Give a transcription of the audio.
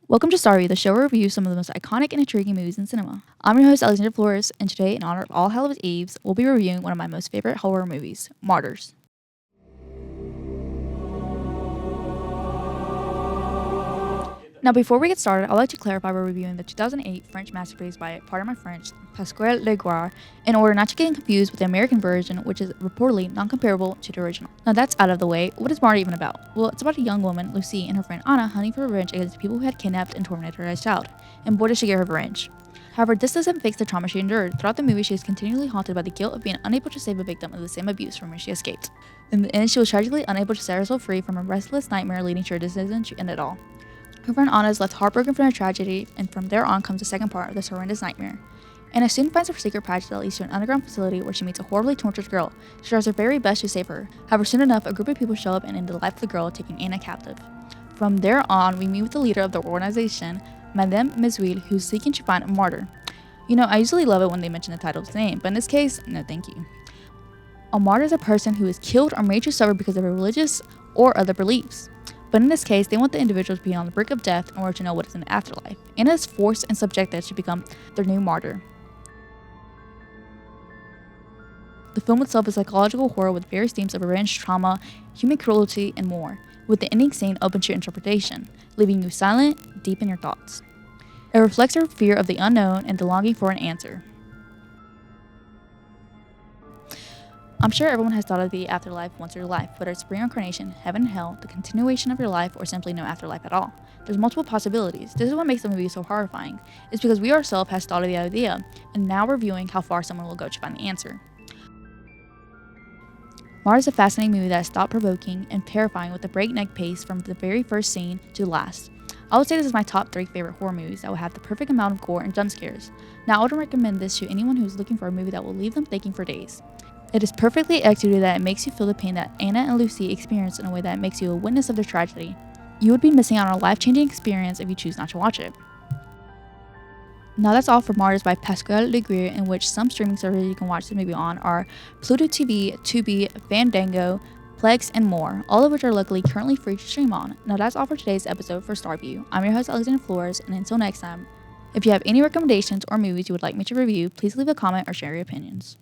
Welcome to Starview, the show where we review some of the most iconic and intriguing movies in cinema. I'm your host, Alexander Flores, and today, in honor of All Hallows Eves, we'll be reviewing one of my most favorite horror movies, Martyrs. Now, before we get started, I'd like to clarify we're reviewing the 2008 French masterpiece by, pardon my French, Pascal Legras, in order not to get confused with the American version, which is reportedly non-comparable to the original. Now that's out of the way, what is Martyr even about? Well, it's about a young woman, Lucy, and her friend Anna hunting for revenge against the people who had kidnapped and tormented her as a child, and boy does she get her revenge. However, this doesn't fix the trauma she endured. Throughout the movie, she is continually haunted by the guilt of being unable to save a victim of the same abuse from which she escaped. In the end, she was tragically unable to set herself free from a restless nightmare leading to her decision to end it all. Her friend Anna is left heartbroken from her tragedy, and from there on comes the second part of this horrendous nightmare. Anna soon finds her secret passage that leads to an underground facility where she meets a horribly tortured girl. She tries her very best to save her. However, soon enough, a group of people show up and end the life of the girl, taking Anna captive. From there on, we meet with the leader of the organization, Madame Meswil, who's seeking to find a martyr. You know, I usually love it when they mention the title's name, but in this case, no thank you. A martyr is a person who is killed or made to suffer because of their religious or other beliefs. But in this case, they want the individual to be on the brink of death in order to know what is in the afterlife. Anna is forced and subjected to become their new martyr. The film itself is psychological horror with various themes of revenge, trauma, human cruelty, and more, with the ending scene open to interpretation, leaving you silent, deep in your thoughts. It reflects our fear of the unknown and the longing for an answer. I'm sure everyone has thought of the afterlife once in their life, whether it's reincarnation, heaven and hell, the continuation of your life, or simply no afterlife at all. There's multiple possibilities. This is what makes the movie so horrifying. It's because we ourselves has thought of the idea, and now we're viewing how far someone will go to find the answer. Martyrs is a fascinating movie that is thought-provoking and terrifying with a breakneck pace from the very first scene to the last. I would say this is my top 3 favorite horror movies that will have the perfect amount of gore and jump scares. Now, I would recommend this to anyone who is looking for a movie that will leave them thinking for days. It is perfectly executed that it makes you feel the pain that Anna and Lucy experience in a way that makes you a witness of their tragedy. You would be missing out on a life-changing experience if you choose not to watch it. Now that's all for Martyrs by Pascal Legras, in which some streaming services you can watch the movie on are Pluto TV, Tubi, Fandango, Plex, and more, all of which are luckily currently free to stream on. Now that's all for today's episode for Starview. I'm your host Alexander Flores, and until next time, if you have any recommendations or movies you would like me to review, please leave a comment or share your opinions.